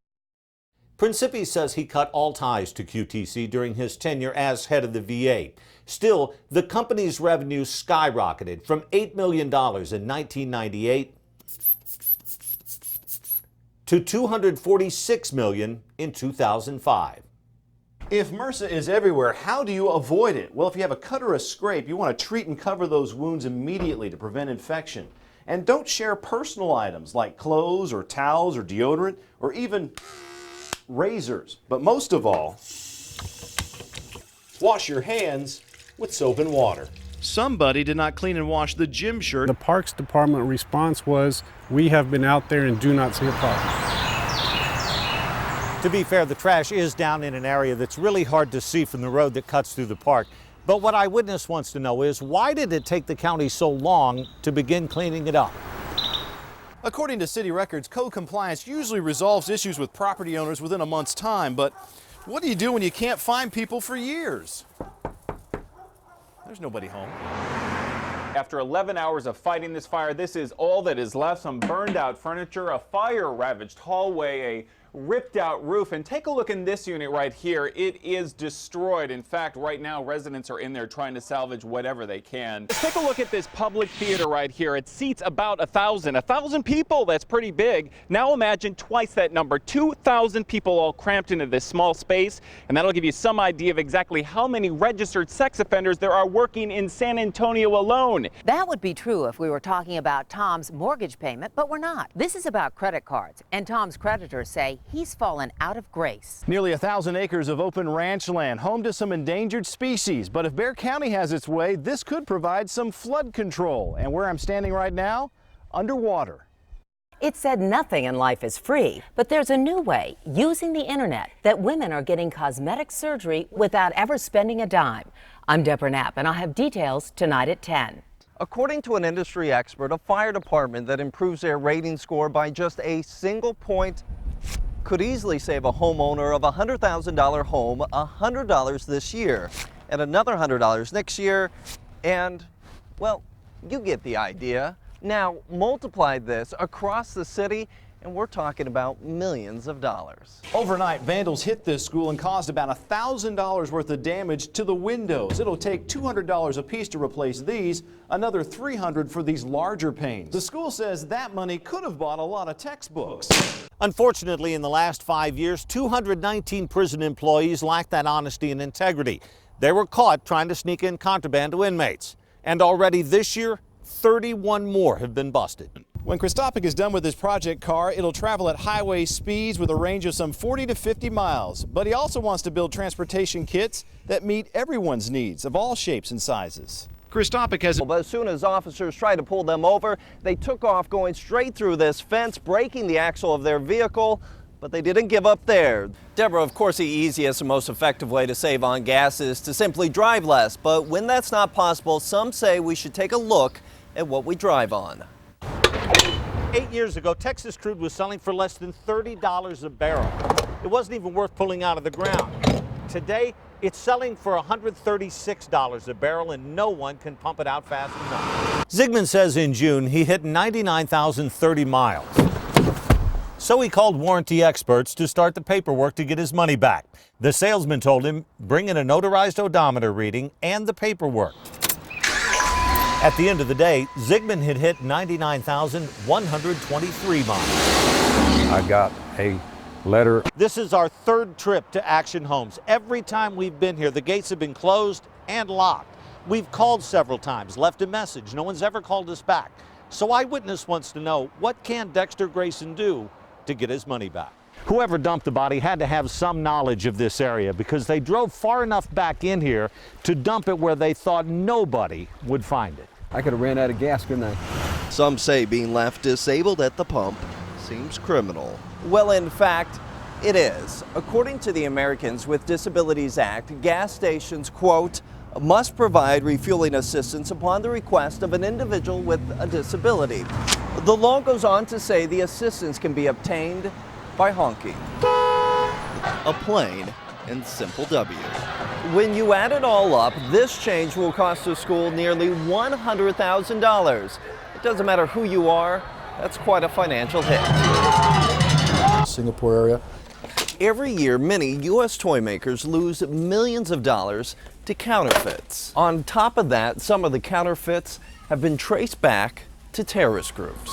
Principi says he cut all ties to QTC during his tenure as head of the VA. Still, the company's revenue skyrocketed from $8 million in 1998 to $246 million in 2005. If MRSA is everywhere, how do you avoid it? Well, if you have a cut or a scrape, you want to treat and cover those wounds immediately to prevent infection. And don't share personal items like clothes or towels or deodorant or even razors. But most of all, wash your hands with soap and water. Somebody did not clean and wash the gym shirt. The Parks Department response was, we have been out there and do not see a problem. To be fair, the trash is down in an area that's really hard to see from the road that cuts through the park. But what Eyewitness wants to know is, why did it take the county so long to begin cleaning it up? According to city records, code compliance usually resolves issues with property owners within a month's time, but what do you do when you can't find people for years? There's nobody home. After 11 hours of fighting this fire, this is all that is left. Some burned out furniture, a fire-ravaged hallway, a ripped out roof, and take a look in this unit right here. It is destroyed. In fact, right now residents are in there trying to salvage whatever they can. Let's take a look at this public theater right here. It seats about 1,000 people. That's pretty big. Now imagine twice that number, 2,000 people all cramped into this small space, and that'll give you some idea of exactly how many registered sex offenders there are working in San Antonio alone. That would be true if we were talking about Tom's mortgage payment, but we're not. This is about credit cards, and Tom's creditors say he's fallen out of grace. Nearly 1,000 acres of open ranch land, home to some endangered species. But if Bexar County has its way, this could provide some flood control. And where I'm standing right now, underwater. It said nothing in life is free, but there's a new way, using the internet, that women are getting cosmetic surgery without ever spending a dime. I'm Deborah Knapp, and I'll have details tonight at 10. According to an industry expert, a fire department that improves their rating score by just a single point could easily save a homeowner of a $100,000 home $100 this year and another $100 next year, and, well, you get the idea. Now multiply this across the city and we're talking about millions of dollars. Overnight, vandals hit this school and caused about $1,000 worth of damage to the windows. It'll take $200 a piece to replace these, another $300 for these larger panes. The school says that money could have bought a lot of textbooks. Unfortunately, in the last 5 years, 219 prison employees lacked that honesty and integrity. They were caught trying to sneak in contraband to inmates. And already this year, 31 more have been busted. When Christopic is done with his project car, it'll travel at highway speeds with a range of some 40 to 50 miles. But he also wants to build transportation kits that meet everyone's needs of all shapes and sizes. Christopic has... But as soon as officers tried to pull them over, they took off going straight through this fence, breaking the axle of their vehicle. But they didn't give up there. Deborah, of course, the easiest and most effective way to save on gas is to simply drive less. But when that's not possible, some say we should take a look at what we drive on. 8 years ago, Texas crude was selling for less than $30 a barrel. It wasn't even worth pulling out of the ground. Today, it's selling for $136 a barrel, and no one can pump it out fast enough. Zygmunt says in June he hit 99,030 miles. So he called warranty experts to start the paperwork to get his money back. The salesman told him, bring in a notarized odometer reading and the paperwork. At the end of the day, Zygmunt had hit 99,123 miles. I got a letter. This is our third trip to Action Homes. Every time we've been here, the gates have been closed and locked. We've called several times, left a message. No one's ever called us back. So Eyewitness wants to know, what can Dexter Grayson do to get his money back? Whoever dumped the body had to have some knowledge of this area, because they drove far enough back in here to dump it where they thought nobody would find it. I could have ran out of gas, couldn't I? Some say being left disabled at the pump seems criminal. Well, in fact, it is. According to the Americans with Disabilities Act, gas stations, quote, must provide refueling assistance upon the request of an individual with a disability. The law goes on to say the assistance can be obtained by honking. A plain and simple W. When you add it all up, this change will cost the school nearly $100,000. It doesn't matter who you are, that's quite a financial hit. Singapore area. Every year, many U.S. toy makers lose millions of dollars to counterfeits. On top of that, some of the counterfeits have been traced back to terrorist groups.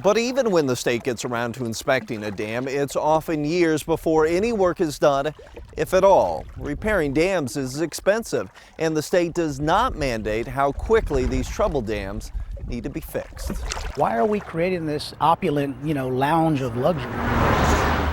But even when the state gets around to inspecting a dam, it's often years before any work is done, if at all. Repairing dams is expensive, and the state does not mandate how quickly these troubled dams need to be fixed. Why are we creating this opulent, lounge of luxury?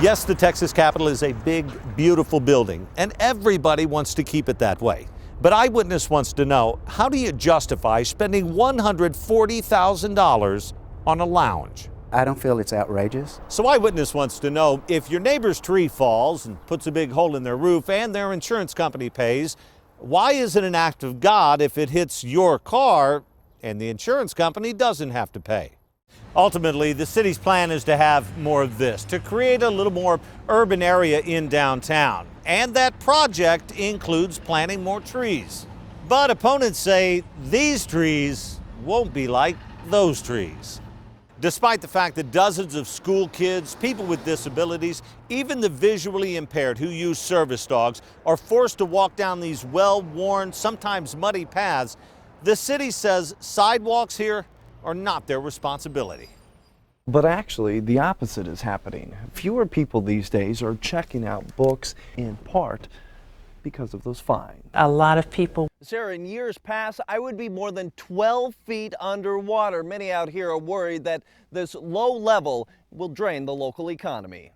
Yes, the Texas Capitol is a big, beautiful building, and everybody wants to keep it that way. But Eyewitness wants to know, how do you justify spending $140,000 on a lounge? I don't feel it's outrageous. So Eyewitness wants to know, if your neighbor's tree falls and puts a big hole in their roof and their insurance company pays, why is it an act of God if it hits your car and the insurance company doesn't have to pay? Ultimately, the city's plan is to have more of this, to create a little more urban area in downtown. And that project includes planting more trees. But opponents say these trees won't be like those trees. Despite the fact that dozens of school kids, people with disabilities, even the visually impaired who use service dogs are forced to walk down these well-worn, sometimes muddy paths, the city says sidewalks here are not their responsibility. But actually, the opposite is happening. Fewer people these days are checking out books, in part because of those fines. A lot of people. Sarah, in years past, I would be more than 12 feet underwater. Many out here are worried that this low level will drain the local economy.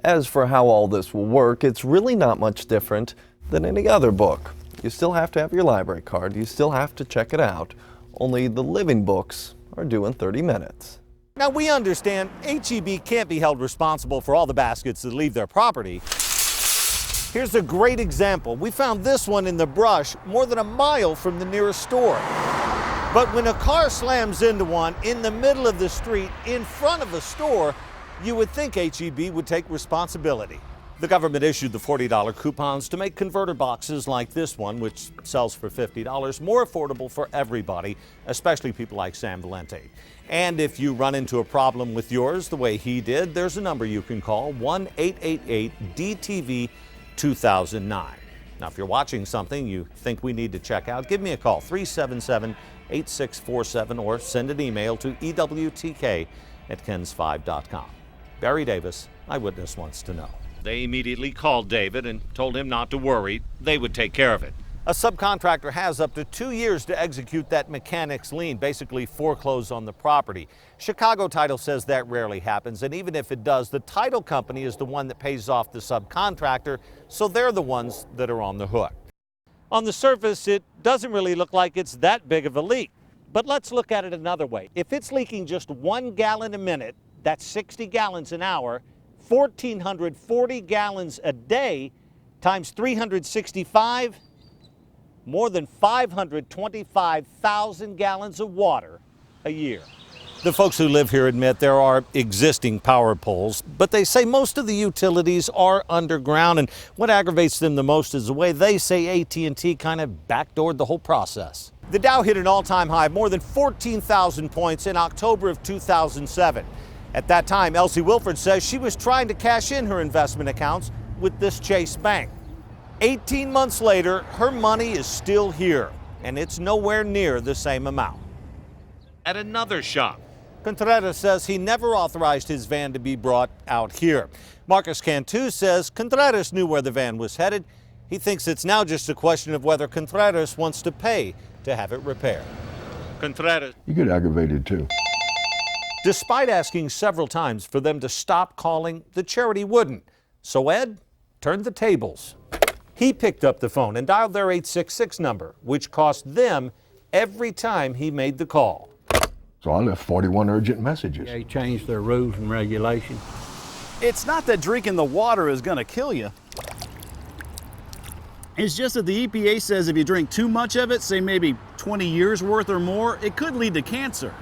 As for how all this will work, it's really not much different than any other book. You still have to have your library card, you still have to check it out, only the living books are due in 30 minutes. Now, we understand HEB can't be held responsible for all the baskets that leave their property. Here's a great example. We found this one in the brush more than a mile from the nearest store. But when a car slams into one in the middle of the street in front of a store, you would think HEB would take responsibility. The government issued the $40 coupons to make converter boxes like this one, which sells for $50, more affordable for everybody, especially people like Sam Valente. And if you run into a problem with yours the way he did, there's a number you can call, 1-888-DTV 2009. Now, if you're watching something you think we need to check out, give me a call, 377-8647, or send an email to ewtk@kens5.com. Barry Davis, Eyewitness wants to know. They immediately called David and told him not to worry. They would take care of it. A subcontractor has up to 2 years to execute that mechanic's lien, basically foreclose on the property. Chicago Title says that rarely happens, and even if it does, the title company is the one that pays off the subcontractor, so they're the ones that are on the hook. On the surface, it doesn't really look like it's that big of a leak. But let's look at it another way. If it's leaking just 1 gallon a minute, that's 60 gallons an hour, 1,440 gallons a day times 365, more than 525,000 gallons of water a year. The folks who live here admit there are existing power poles, but they say most of the utilities are underground, and what aggravates them the most is the way they say AT&T kind of backdoored the whole process. The Dow hit an all-time high of more than 14,000 points in October of 2007. At that time, Elsie Wilford says she was trying to cash in her investment accounts with this Chase Bank. 18 months later, her money is still here, and it's nowhere near the same amount. At another shop, Contreras says he never authorized his van to be brought out here. Marcus Cantu says Contreras knew where the van was headed. He thinks it's now just a question of whether Contreras wants to pay to have it repaired. Contreras. You get aggravated too. Despite asking several times for them to stop calling, the charity wouldn't. So Ed turned the tables. He picked up the phone and dialed their 866 number, which cost them every time he made the call. So I left 41 urgent messages. They changed their rules and regulations. It's not that drinking the water is going to kill you. It's just that the EPA says if you drink too much of it, say maybe 20 years worth or more, it could lead to cancer.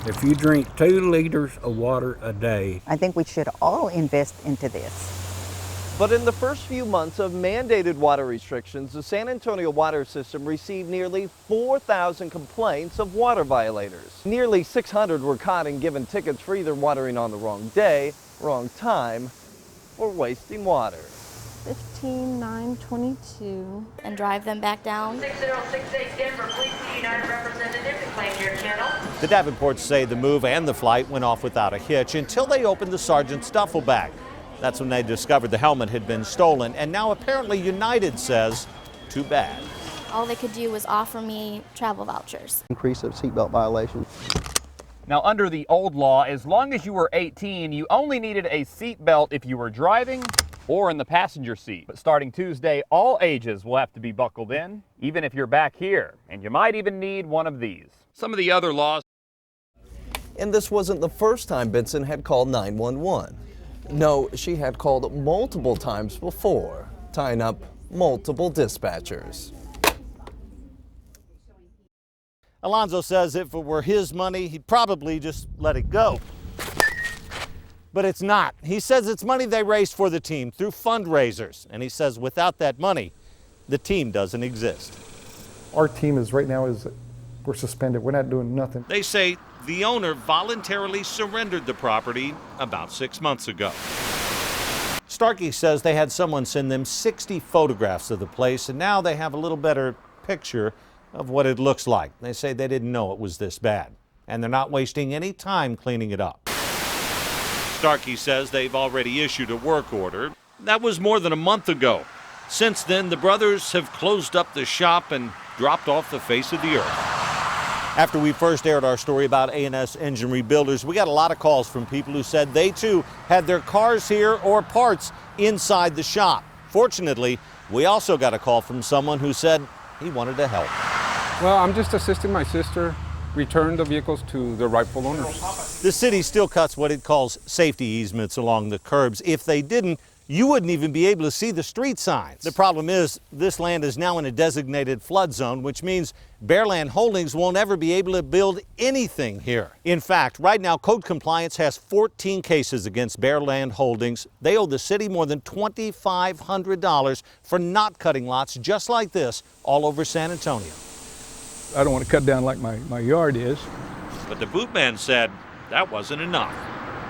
If you drink 2 liters of water a day. I think we should all invest into this. But in the first few months of mandated water restrictions, the San Antonio water system received nearly 4,000 complaints of water violators. Nearly 600 were caught and given tickets for either watering on the wrong day, wrong time, or wasting water. 15,922. And drive them back down. 6068 Denver, please see United representative to claim your channel. The Davenports say the move and the flight went off without a hitch until they opened the sergeant's duffel bag. That's when they discovered the helmet had been stolen, and now apparently United says, too bad. All they could do was offer me travel vouchers. Increase of seatbelt violations. Now, under the old law, as long as you were 18, you only needed a seatbelt if you were driving or in the passenger seat. But starting Tuesday, all ages will have to be buckled in, even if you're back here, and you might even need one of these. Some of the other laws. And this wasn't the first time Benson had called 911. No, she had called multiple times before, tying up multiple dispatchers. Alonzo says if it were his money, he'd probably just let it go. But it's not. He says it's money they raised for the team through fundraisers. And he says without that money, the team doesn't exist. Our team is right now we're suspended. We're not doing nothing. They say the owner voluntarily surrendered the property about 6 months ago. Starkey says they had someone send them 60 photographs of the place, and now they have a little better picture of what it looks like. They say they didn't know it was this bad, and they're not wasting any time cleaning it up. Starkey says they've already issued a work order. That was more than a month ago. Since then, the brothers have closed up the shop and dropped off the face of the earth. After we first aired our story about A&S Engine Rebuilders, we got a lot of calls from people who said they too had their cars here or parts inside the shop. Fortunately, we also got a call from someone who said he wanted to help. Well, I'm just assisting my sister return the vehicles to the rightful owners. The city still cuts what it calls safety easements along the curbs. If they didn't, you wouldn't even be able to see the street signs. The problem is this land is now in a designated flood zone, which means Bearland Holdings won't ever be able to build anything here. In fact, right now, Code Compliance has 14 cases against Bearland Holdings. They owe the city more than $2,500 for not cutting lots just like this all over San Antonio. I don't want to cut down like my yard is. But the bootman said that wasn't enough.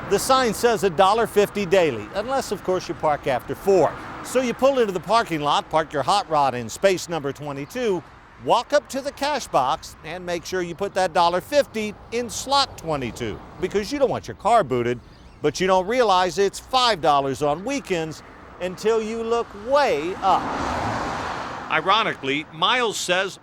The sign says $1.50 daily, unless, of course, you park after 4. So you pull into the parking lot, park your hot rod in space number 22, walk up to the cash box, and make sure you put that $1.50 in slot 22. Because you don't want your car booted, but you don't realize it's $5 on weekends until you look way up. Ironically, Miles says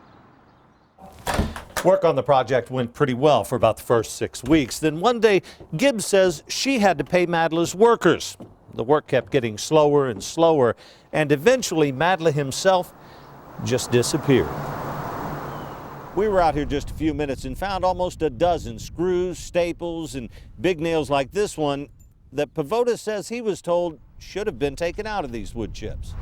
work on the project went pretty well for about the first 6 weeks. Then one day, Gibbs says she had to pay Madla's workers. The work kept getting slower and slower, and eventually Madla himself just disappeared. We were out here just a few minutes and found almost a dozen screws, staples, and big nails like this one that Pavoda says he was told should have been taken out of these wood chips.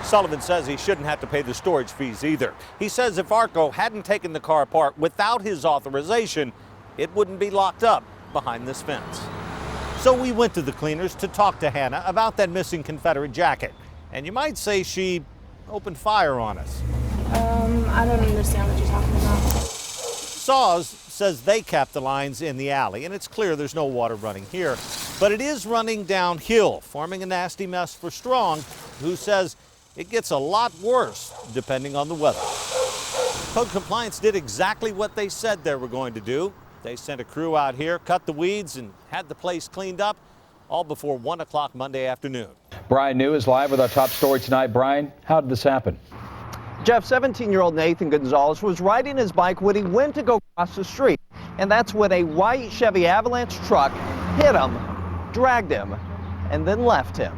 Sullivan says he shouldn't have to pay the storage fees either. He says if Arco hadn't taken the car apart without his authorization, it wouldn't be locked up behind this fence. So we went to the cleaners to talk to Hannah about that missing Confederate jacket. And you might say she opened fire on us. I don't understand what you're talking about. Saws says they capped the lines in the alley, and it's clear there's no water running here. But it is running downhill, forming a nasty mess for Strong, who says it gets a lot worse depending on the weather. Code Compliance did exactly what they said they were going to do. They sent a crew out here, cut the weeds, and had the place cleaned up, all before 1 o'clock Monday afternoon. Brian New is live with our top story tonight. Brian, how did this happen? Jeff, 17-year-old Nathan Gonzalez was riding his bike when he went to go cross the street. And that's when a white Chevy Avalanche truck hit him, dragged him, and then left him.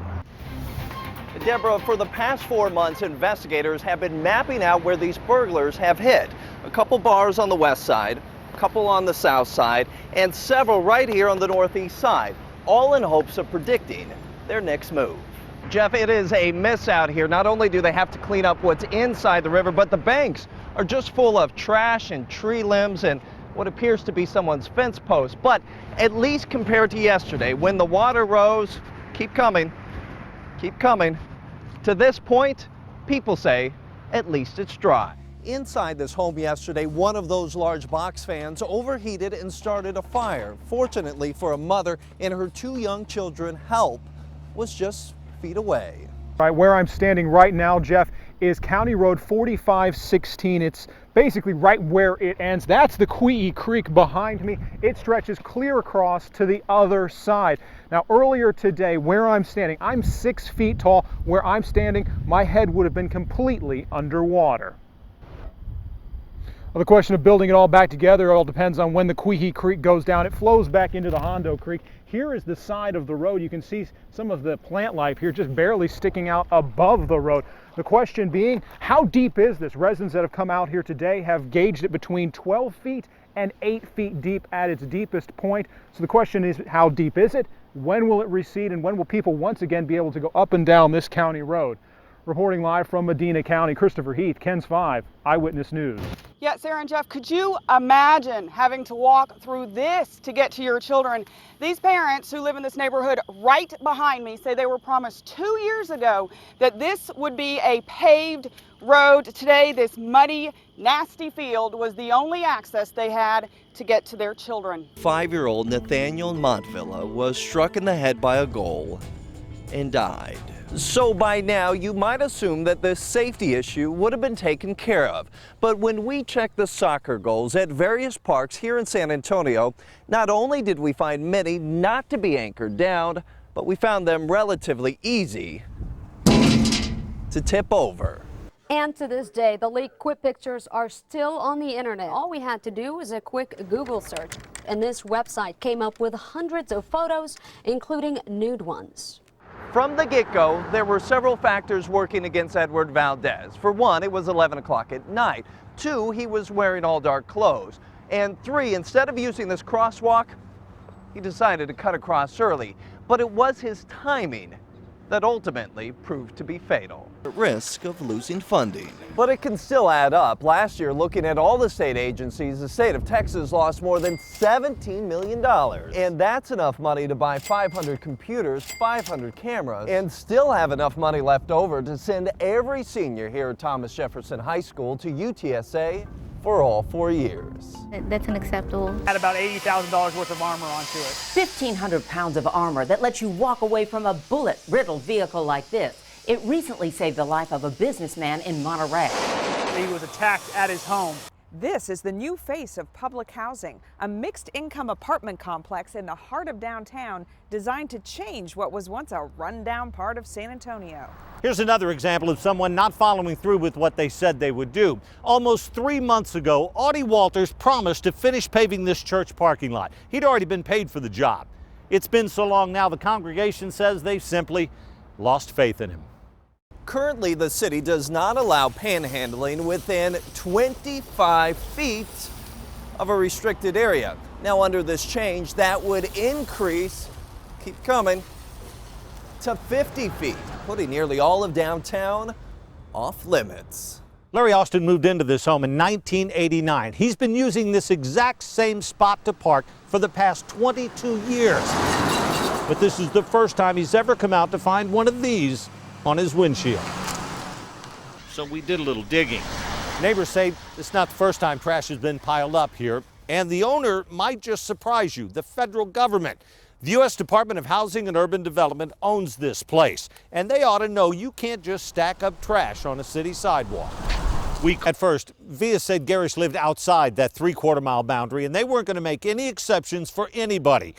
Deborah, for the past 4 months, investigators have been mapping out where these burglars have hit. A couple bars on the west side, a couple on the south side, and several right here on the northeast side, all in hopes of predicting their next move. Jeff, it is a mess out here. Not only do they have to clean up what's inside the river, but the banks are just full of trash and tree limbs and what appears to be someone's fence post. But at least compared to yesterday, when the water rose, keep coming, to this point, people say at least it's dry. Inside this home yesterday, one of those large box fans overheated and started a fire. Fortunately for a mother and her 2 young children, help was just feet away. Right where I'm standing right now, Jeff, is County Road 4516. It's basically right where it ends. That's the Quee Creek behind me. It stretches clear across to the other side. Now, earlier today, where I'm standing, I'm 6 feet tall. Where I'm standing, my head would have been completely underwater. Well, the question of building it all back together all depends on when the Quee Creek goes down. It flows back into the Hondo Creek. Here is the side of the road. You can see some of the plant life here just barely sticking out above the road. The question being, how deep is this? Residents that have come out here today have gauged it between 12 feet and 8 feet deep at its deepest point. So the question is, how deep is it? When will it recede, and when will people once again be able to go up and down this county road? Reporting live from Medina County, Christopher Heath, KENS 5 Eyewitness News. Yeah, Sarah and Jeff, could you imagine having to walk through this to get to your children? These parents who live in this neighborhood right behind me say they were promised 2 years ago that this would be a paved road. Today, this muddy, nasty field was the only access they had to get to their children. 5-year-old Nathaniel Montvilla was struck in the head by a goal and died. So by now, you might assume that this safety issue would have been taken care of. But when we checked the soccer goals at various parks here in San Antonio, not only did we find many not to be anchored down, but we found them relatively easy to tip over. And to this day, the leaked quip pictures are still on the internet. All we had to do was a quick Google search, and this website came up with hundreds of photos, including nude ones. From the get-go, there were several factors working against Edward Valdez. For one, it was 11 o'clock at night. 2, he was wearing all dark clothes. And 3, instead of using this crosswalk, he decided to cut across early. But it was his timing that ultimately proved to be fatal. At risk of losing funding. But it can still add up. Last year, looking at all the state agencies, the state of Texas lost more than $17 million. And that's enough money to buy 500 computers, 500 cameras, and still have enough money left over to send every senior here at Thomas Jefferson High School to UTSA for all 4 years. That's unacceptable. Had about $80,000 worth of armor onto it. 1,500 pounds of armor that lets you walk away from a bullet-riddled vehicle like this. It recently saved the life of a businessman in Monterey. He was attacked at his home. This is the new face of public housing, a mixed-income apartment complex in the heart of downtown designed to change what was once a rundown part of San Antonio. Here's another example of someone not following through with what they said they would do. Almost 3 months ago, Audie Walters promised to finish paving this church parking lot. He'd already been paid for the job. It's been so long now, the congregation says they've simply lost faith in him. Currently, the city does not allow panhandling within 25 feet of a restricted area. Now, under this change, that would increase, keep coming, to 50 feet, putting nearly all of downtown off limits. Larry Austin moved into this home in 1989. He's been using this exact same spot to park for the past 22 years. But this is the first time he's ever come out to find one of these on his windshield. So we did a little digging. Neighbors say it's not the first time trash has been piled up here, and the owner might just surprise you, the federal government. The U.S. Department of Housing and Urban Development owns this place, and they ought to know you can't just stack up trash on a city sidewalk. At first, Via said Garish lived outside that 3/4-mile boundary, and they weren't going to make any exceptions for anybody.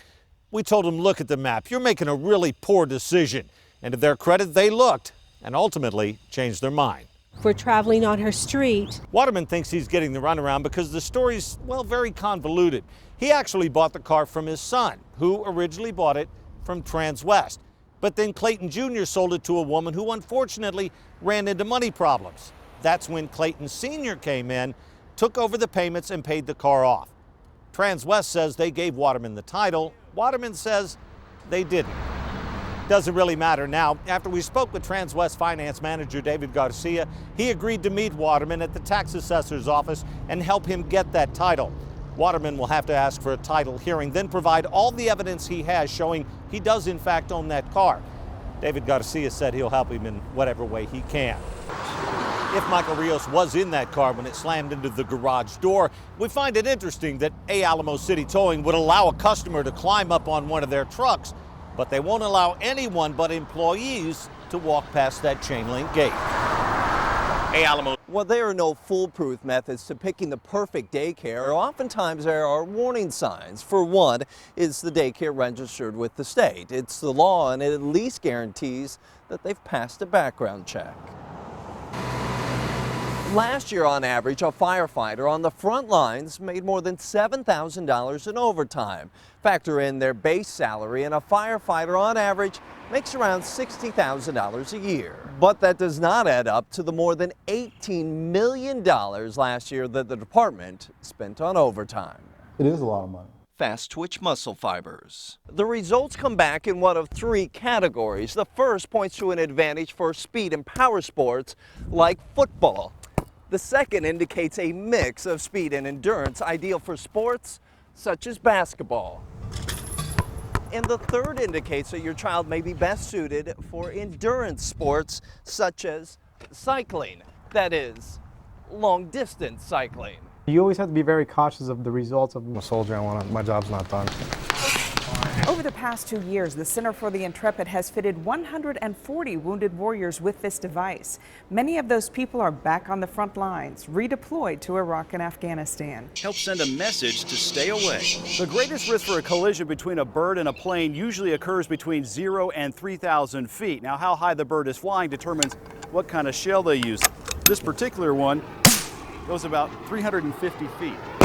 We told them, look at the map. You're making a really poor decision. And to their credit, they looked and ultimately changed their mind. For traveling on her street. Waterman thinks he's getting the runaround because the story's, well, very convoluted. He actually bought the car from his son, who originally bought it from Transwest. But then Clayton Jr. sold it to a woman who unfortunately ran into money problems. That's when Clayton Sr. came in, took over the payments and paid the car off. Transwest says they gave Waterman the title. Waterman says they didn't. Doesn't really matter now. After we spoke with Transwest Finance Manager David Garcia, he agreed to meet Waterman at the tax assessor's office and help him get that title. Waterman will have to ask for a title hearing, then provide all the evidence he has showing he does in fact own that car. David Garcia said he'll help him in whatever way he can. If Michael Rios was in that car when it slammed into the garage door, we find it interesting that A. Alamo City Towing would allow a customer to climb up on one of their trucks, but they won't allow anyone but employees to walk past that chain link gate. A. Alamo. Well, there are no foolproof methods to picking the perfect daycare. Oftentimes there are warning signs. For one, is the daycare registered with the state? It's the law, and it at least guarantees that they've passed a background check. Last year, on average, a firefighter on the front lines made more than $7,000 in overtime. Factor in their base salary, and a firefighter on average makes around $60,000 a year. But that does not add up to the more than $18 million last year that the department spent on overtime. It is a lot of money. Fast twitch muscle fibers. The results come back in one of 3 categories. The first points to an advantage for speed and power sports like football. The second indicates a mix of speed and endurance, ideal for sports such as basketball. And the third indicates that your child may be best suited for endurance sports such as cycling, that is, long distance cycling. You always have to be very cautious of the results of... I'm a soldier, my job's not done. Over the past 2 years, the Center for the Intrepid has fitted 140 wounded warriors with this device. Many of those people are back on the front lines, redeployed to Iraq and Afghanistan. Help send a message to stay away. The greatest risk for a collision between a bird and a plane usually occurs between 0 and 3,000 feet. Now, how high the bird is flying determines what kind of shell they use. This particular one goes about 350 feet.